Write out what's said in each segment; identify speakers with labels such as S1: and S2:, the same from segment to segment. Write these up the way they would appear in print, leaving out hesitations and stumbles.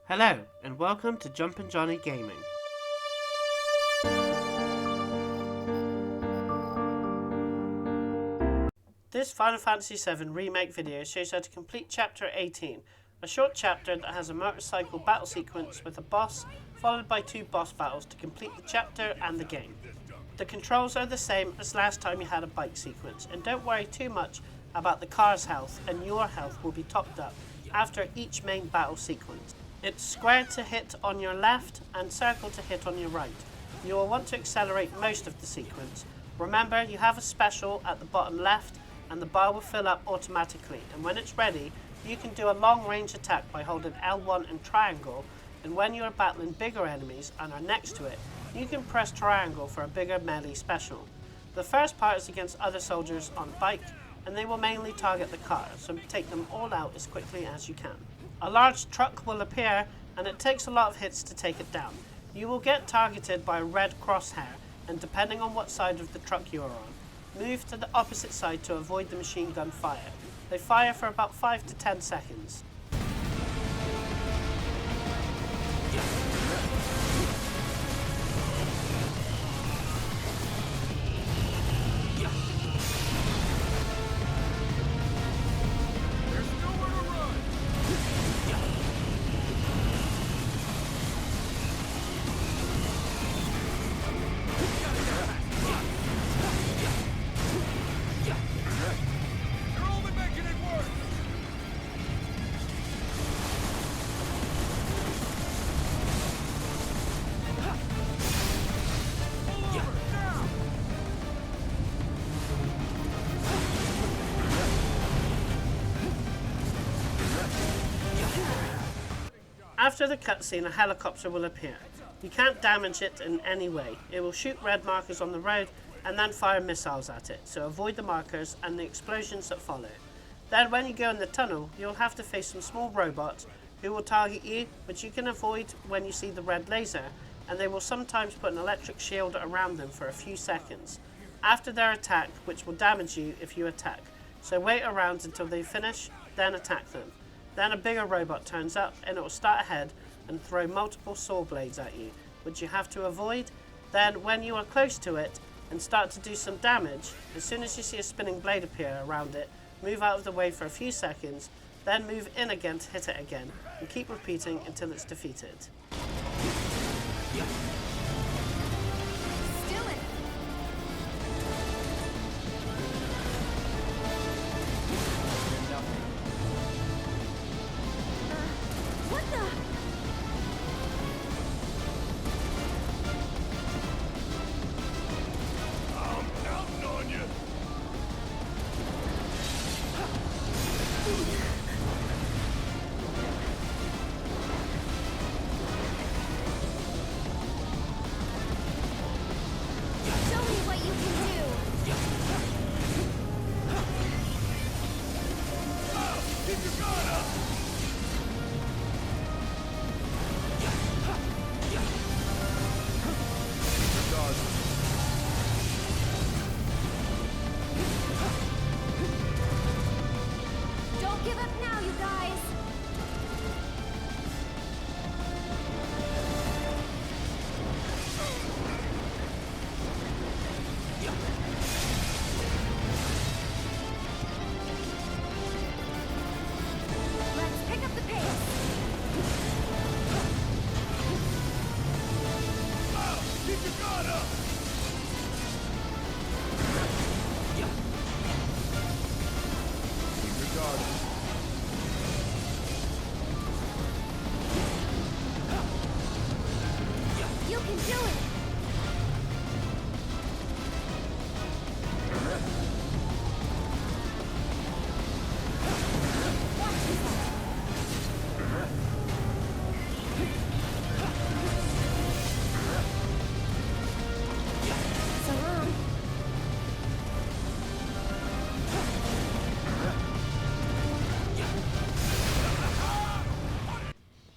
S1: Hello, and welcome to Jumpin' Johnny Gaming. This Final Fantasy VII Remake video shows how to complete Chapter 18, a short chapter that has a motorcycle battle sequence with a boss, followed by 2 boss battles to complete the chapter and the game. The controls are the same as last time you had a bike sequence, and don't worry too much about the car's health, and your health will be topped up after each main battle sequence. It's square to hit on your left and circle to hit on your right. You will want to accelerate most of the sequence. Remember, you have a special at the bottom left and the bar will fill up automatically, and when it's ready you can do a long range attack by holding L1 and triangle, and when you are battling bigger enemies and are next to it, you can press triangle for a bigger melee special. The first part is against other soldiers on bike, and they will mainly target the car, so take them all out as quickly as you can. A large truck will appear, and it takes a lot of hits to take it down. You will get targeted by a red crosshair, and depending on what side of the truck you are on, move to the opposite side to avoid the machine gun fire. They fire for about 5 to 10 seconds. After the cutscene, a helicopter will appear. You can't damage it in any way. It will shoot red markers on the road and then fire missiles at it, so avoid the markers and the explosions that follow. Then when you go in the tunnel, you'll have to face some small robots who will target you, which you can avoid when you see the red laser, and they will sometimes put an electric shield around them for a few seconds after their attack, which will damage you if you attack. So wait around until they finish, then attack them. Then a bigger robot turns up and it will start ahead and throw multiple saw blades at you, which you have to avoid. Then when you are close to it and start to do some damage, as soon as you see a spinning blade appear around it, move out of the way for a few seconds, then move in again to hit it again, and keep repeating until it's defeated.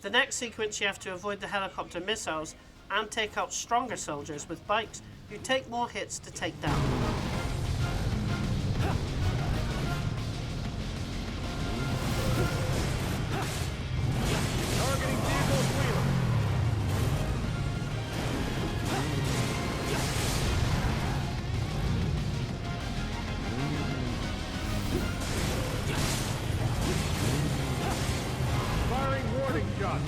S1: The next sequence you have to avoid the helicopter missiles and take out stronger soldiers with bikes who take more hits to take down.
S2: Targeting vehicle shot.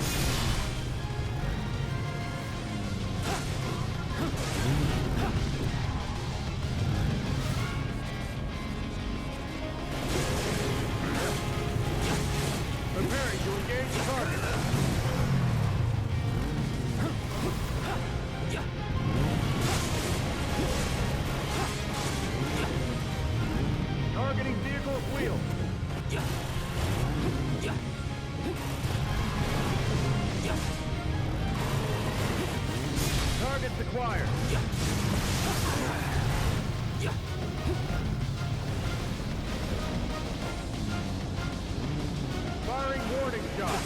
S2: Preparing to engage the target. Targeting vehicle at wheel. Targets acquired. Firing warning shot.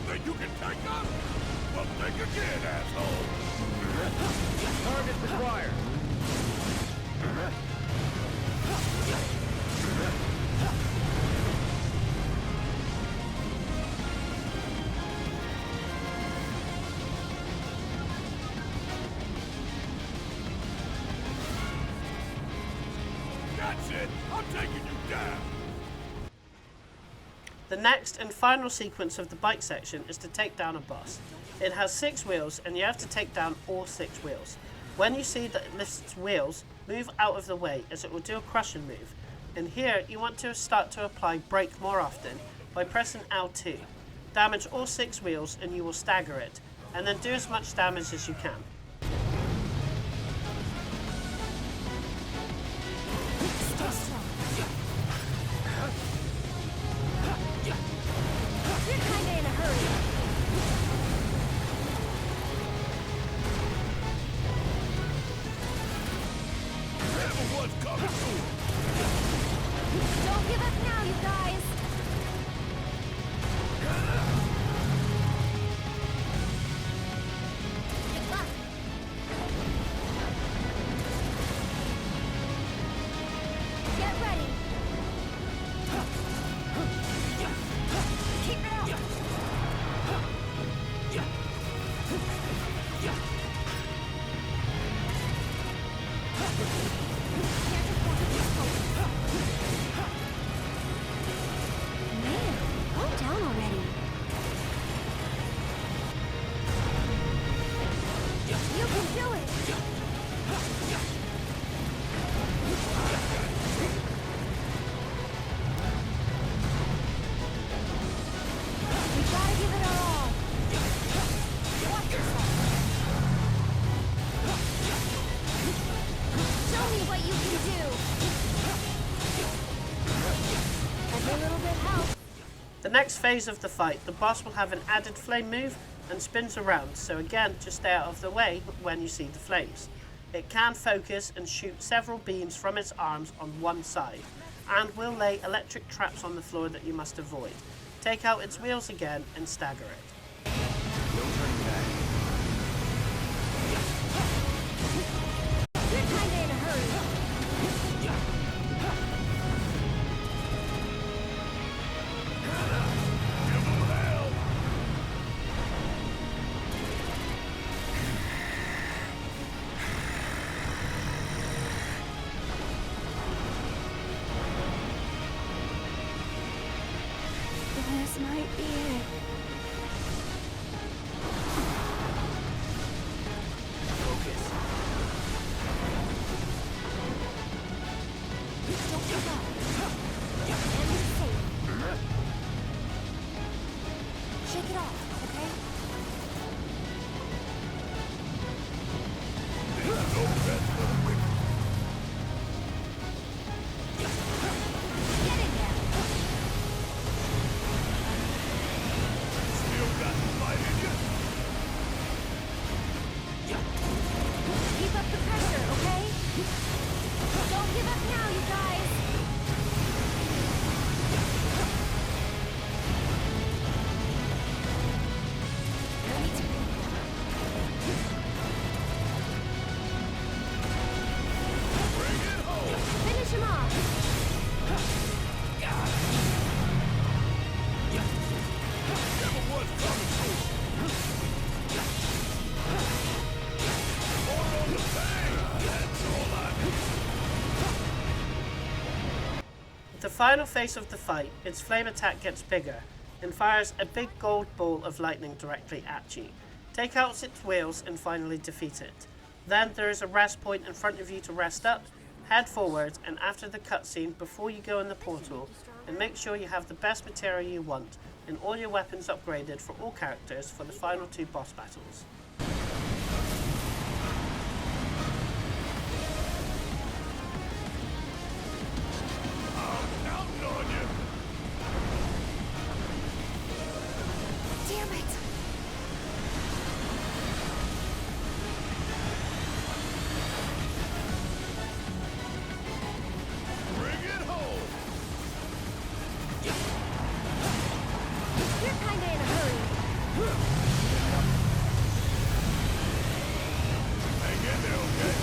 S3: Think you can take us? Well, think again, asshole.
S2: Targets acquired.
S3: That's it. I'm taking you down.
S1: The next and final sequence of the bike section is to take down a boss. It has 6 wheels and you have to take down all 6 wheels. When you see that it lifts wheels, move out of the way as it will do a crushing move. And here you want to start to apply brake more often by pressing L2. Damage all 6 wheels and you will stagger it, and then do as much damage as you can.
S4: You're kinda in a hurry.
S3: Everyone's coming through.
S4: Don't give up now, you guys. Good luck. Get ready. Keep it up. Man, calm down already. You can do it. We gotta give it our all. Watch yourself. Show me what you can do. Every little bit helps.
S1: The next phase of the fight, the boss will have an added flame move and spins around, so again, just stay out of the way when you see the flames. It can focus and shoot several beams from its arms on one side, and will lay electric traps on the floor that you must avoid. Take out its wheels again and stagger it.
S2: No turning back.
S4: You're kinda in a hurry.
S3: Give them hell.
S4: This might be it.
S3: Focus.
S4: Don't give up. And be safe. Shake it off, okay?
S3: There's no rest for the wicked.
S4: Get in there.
S1: final phase of the fight, its flame attack gets bigger and fires a big gold ball of lightning directly at you. Take out its wheels and finally defeat it. Then there is a rest point in front of you to rest up, head forward, and after the cutscene before you go in the portal, and make sure you have the best material you want and all your weapons upgraded for all characters for the final 2 boss battles.
S3: Counting on you.
S4: Damn it!
S3: Bring it home.
S4: You're kinda in a hurry.
S3: Hang in there, okay?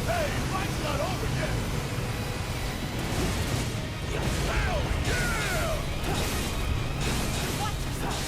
S3: Hey, fight's not over yet. Hell yeah!
S4: Watch yourself!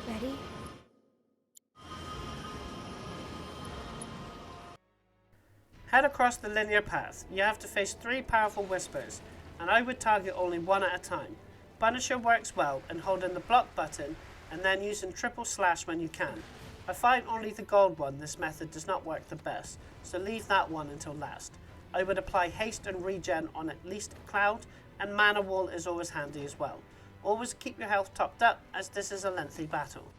S4: Ready?
S1: Head across the linear path. You have to face 3 powerful whispers, and I would target only one at a time. Punisher works well, and holding the block button, and then using triple slash when you can. I find only the gold one this method does not work the best, so leave that one until last. I would apply haste and regen on at least a cloud, and mana wall is always handy as well. Always keep your health topped up, as this is a lengthy battle.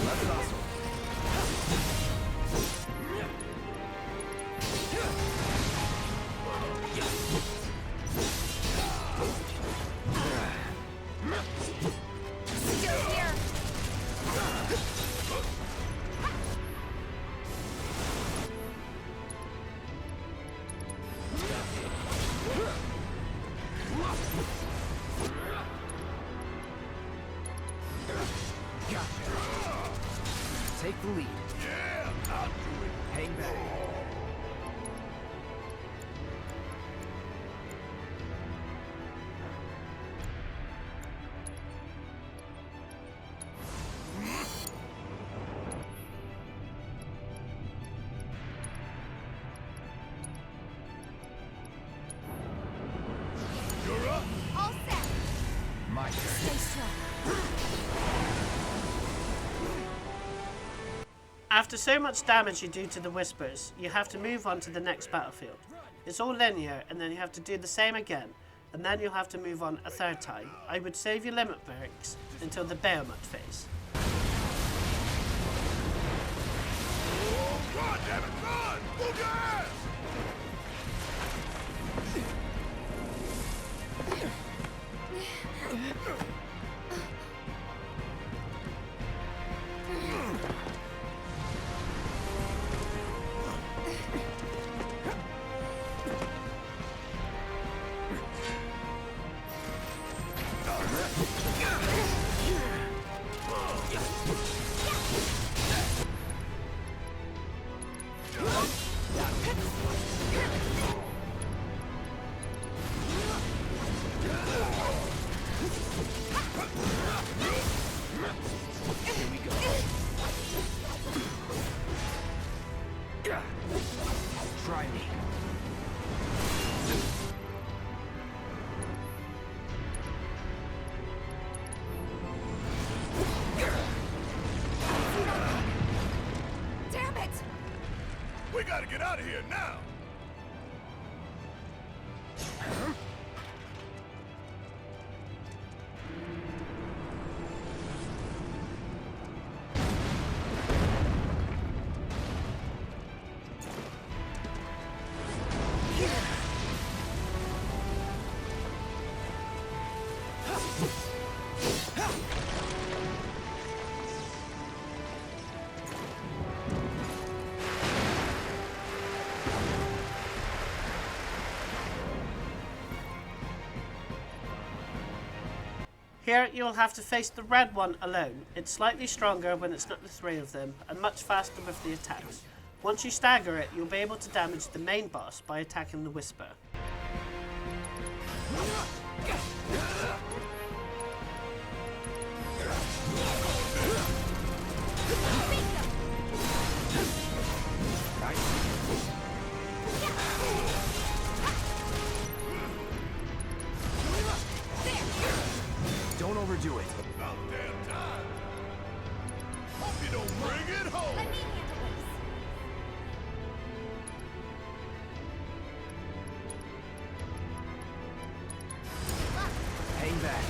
S2: Left nostril.
S4: Still here!
S2: Take the lead.
S3: Yeah, I'll do it.
S2: Hang back.
S3: You're up.
S4: All set!
S2: My turn.
S4: Stay strong.
S1: After so much damage you do to the whispers, you have to move on to the next battlefield. It's all linear, and then you have to do the same again, and then you'll have to move on a 3rd time. I would save your limit breaks until the Behemoth phase.
S3: Oh, God damn it, run! Move your ass!
S2: Try me.
S3: here now!
S1: Here you will have to face the red one alone. It's slightly stronger when it's not the three of them, and much faster with the attacks. Once you stagger it, you'll be able to damage the main boss by attacking the Whisper.
S2: Don't overdo it.
S3: About damn time! Hope you don't bring it home!
S4: Let me handle
S2: Hang back.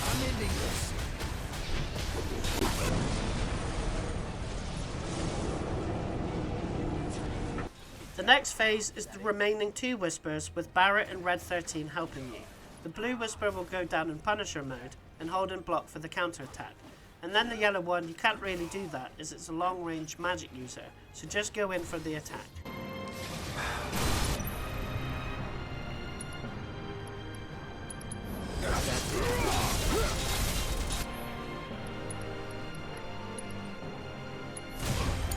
S2: I'm ending this.
S1: The next phase is the remaining two Whispers, with Barret and Red 13 helping you. The blue Whisper will go down in Punisher mode and hold in block for the counterattack. And then the yellow one, you can't really do that as it's a long range magic user, so just go in for the attack.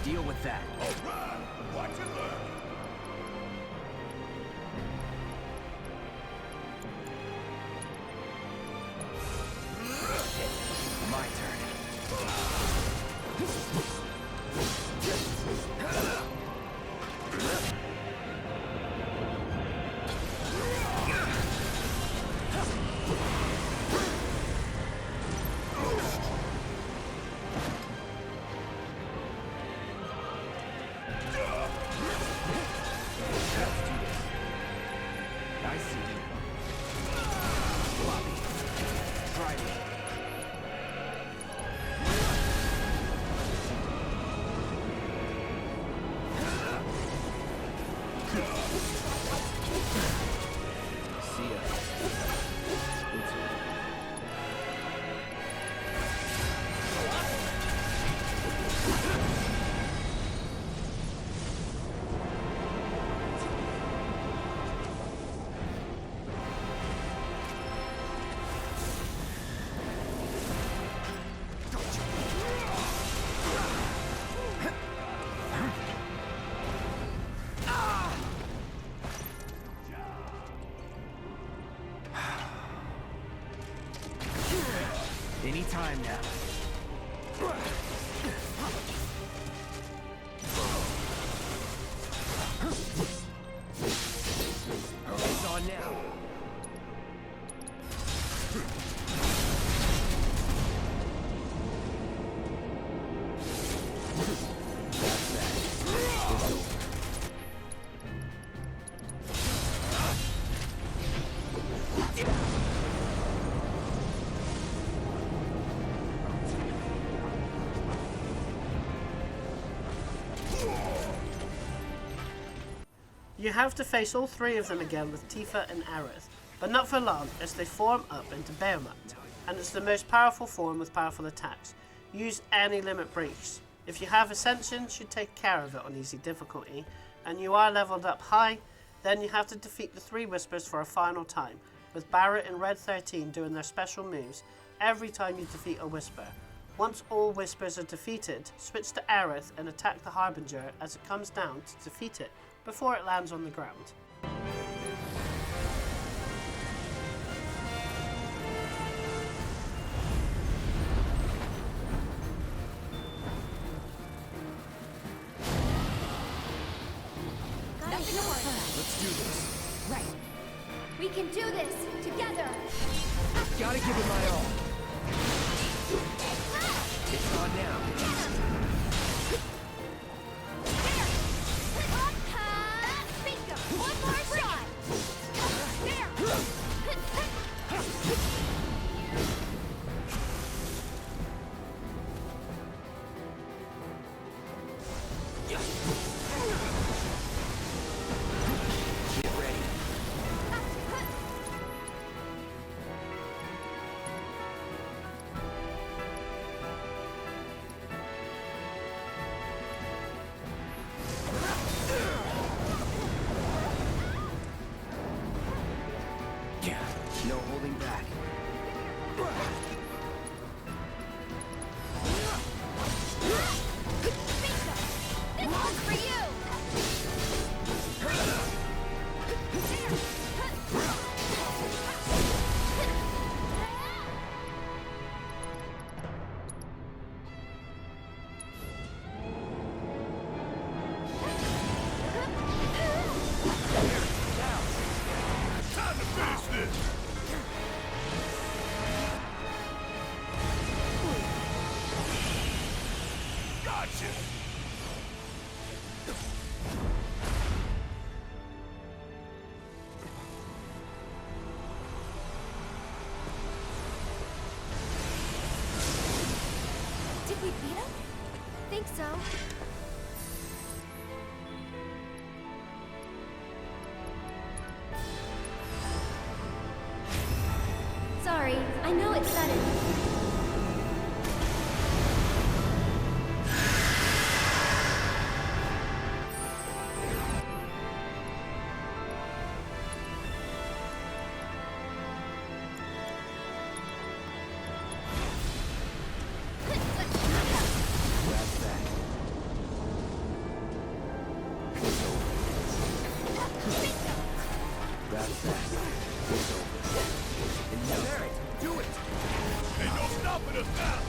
S2: Deal with that.
S3: Alright! Watch and learn!
S2: My turn. I see you. Floppy. Try me. See ya. It's over. Anytime now. It's on now. That's that. It's over.
S1: You have to face all three of them again with Tifa and Aerith, but not for long as they form up into Behemoth, and it's the most powerful form with powerful attacks. Use any limit breaks. If you have Ascension, should take care of it on easy difficulty, and you are leveled up high, then you have to defeat the three Whispers for a final time, with Barret and Red 13 doing their special moves every time you defeat a Whisper. Once all Whispers are defeated, switch to Aerith and attack the Harbinger as it comes down to defeat it before it lands on the ground.
S4: Nothing to worry about.
S2: Let's do
S4: can do this together.
S2: Gotta give it my all. It's on now.
S4: Bingo! One more shot.
S2: Get ready. Yeah, no holding back.
S4: This one's for you.
S3: Time to finish this! Gotcha!
S4: Did we beat him? Think so. Sorry, I know it's sudden.
S2: Grab that. It's over. Grab that. It's over. And now there it. Do it.
S3: Ain't no stopping us now!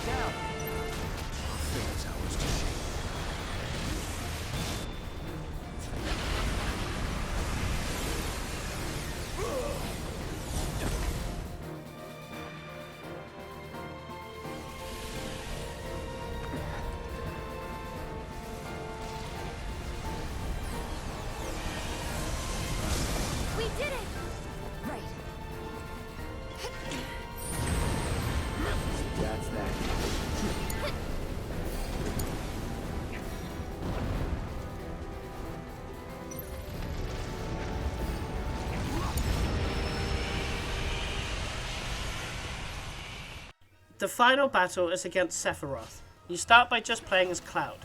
S2: Down. Things I was to shake.
S4: We did it! Right.
S2: That's that.
S1: The final battle is against Sephiroth. You start by just playing as Cloud,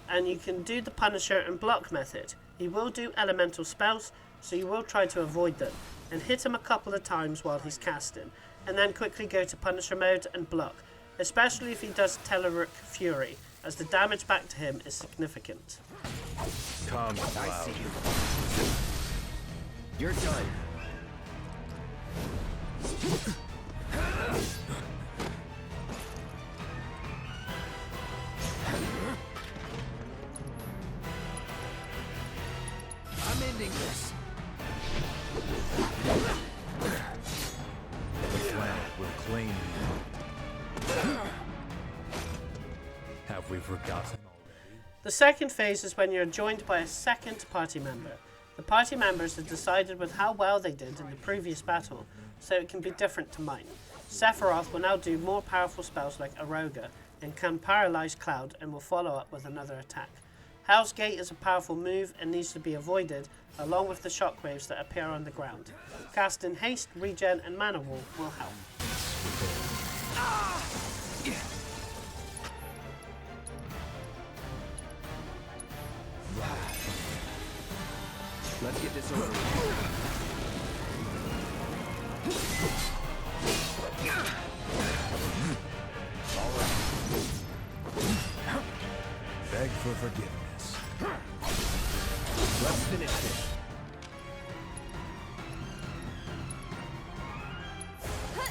S1: and you can do the Punisher and block method. He will do elemental spells, so you will try to avoid them, and hit him a couple of times while he's casting, and then quickly go to Punisher mode and block, especially if he does Telluric Fury, as the damage back to him is significant.
S2: Come, I see you. You're done. I'm ending this.
S5: The planet will claim you. Have we forgotten already?
S1: The second phase is when you're joined by a second party member. The party members are decided with how well they did in the previous battle, so it can be different to mine. Sephiroth will now do more powerful spells like Aroga, and can paralyze Cloud and will follow up with another attack. Hell's Gate is a powerful move and needs to be avoided, along with the shockwaves that appear on the ground. Casting Haste, Regen and Mana Wall will help.
S2: Let's get this over with.
S5: Beg for forgiveness.
S2: Let's finish this.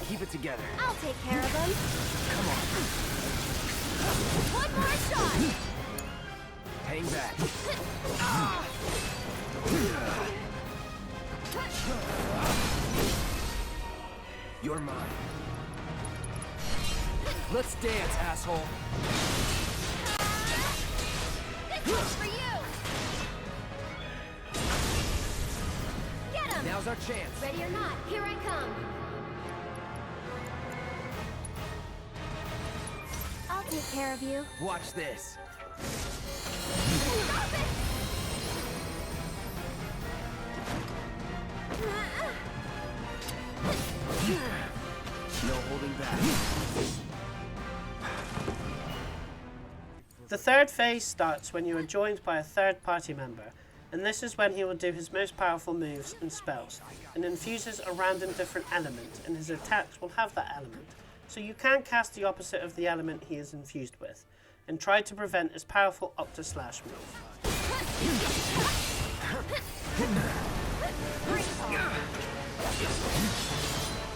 S2: Keep it together.
S4: I'll take care of them.
S2: Come on.
S4: One more shot.
S2: Hang back. You're mine. Let's dance, asshole.
S4: This one's for you. Get him.
S2: Now's our chance.
S4: Ready or not, here I come. I'll take care of you.
S2: Watch this.
S4: Stop it!
S2: No holding back.
S1: The third phase starts when you are joined by a third party member, and this is when he will do his most powerful moves and spells, and infuses a random different element, and his attacks will have that element. So you can cast the opposite of the element he is infused with, and try to prevent his powerful Octa-slash move.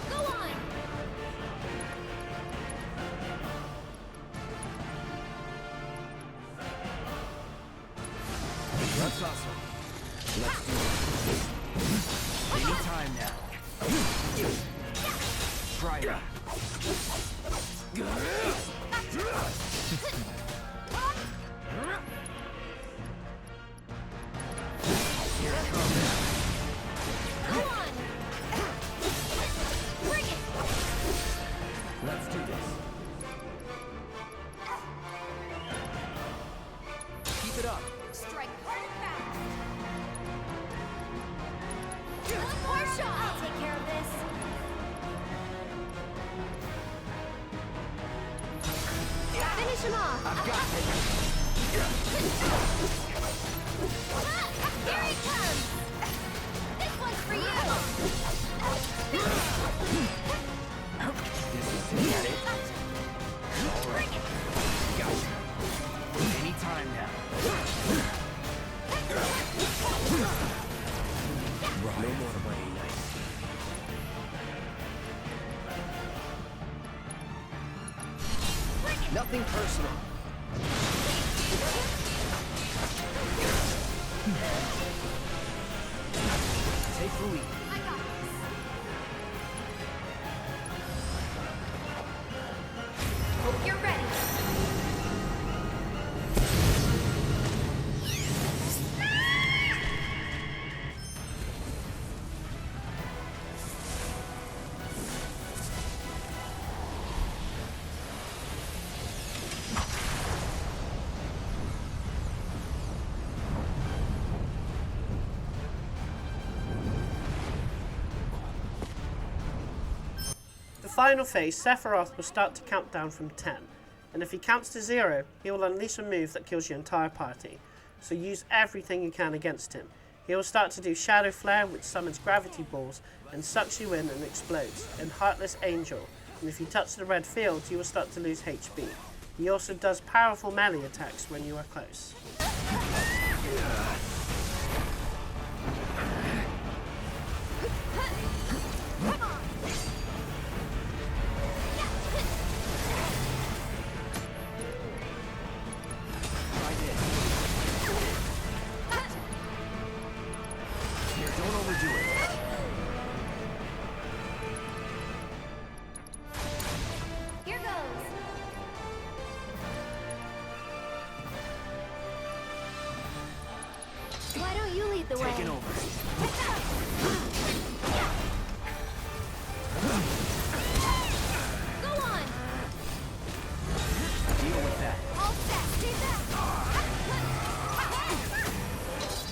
S4: Go on!
S2: That's awesome. Let's do it. Anytime now. Try it. Here it comes.
S4: Go on! Bring it!
S2: Let's do this. Keep it up.
S4: Strike hard and fast! One more shot! I'll take care of this. Finish him off!
S2: I've got it.
S4: Here he comes! This one's for you!
S2: This is to get it. All right. Gotcha. Anytime now. No more money nights. Nothing personal. Take the lead.
S4: I got this. Hope you're ready.
S1: The final phase, Sephiroth will start to count down from 10, and if he counts to 0, he will unleash a move that kills your entire party, so use everything you can against him. He will start to do Shadow Flare, which summons gravity balls and sucks you in and explodes, and Heartless Angel, and if you touch the red field, you will start to lose HP. He also does powerful melee attacks when you are close.
S2: Try this. Here, don't overdo it.
S4: Here goes. Why don't you lead the way?
S2: Taking over.
S4: Go on!
S2: Deal with that.
S4: All set! Stay back!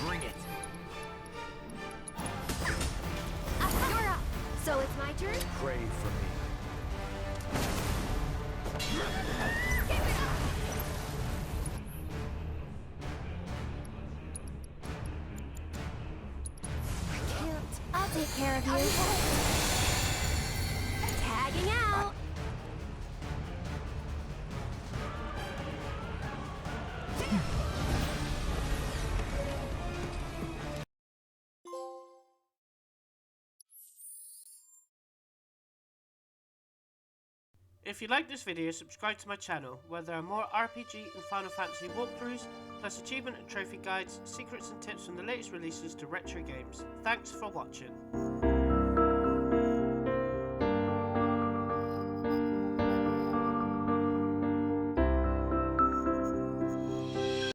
S2: Bring it.
S4: You're up! So it's my turn?
S5: Pray for me.
S4: Give it up! take care of you. Tagging out.
S1: If you like this video, subscribe to my channel, where there are more RPG and Final Fantasy walkthroughs, plus achievement and trophy guides, secrets and tips from the latest releases to retro games. Thanks for watching.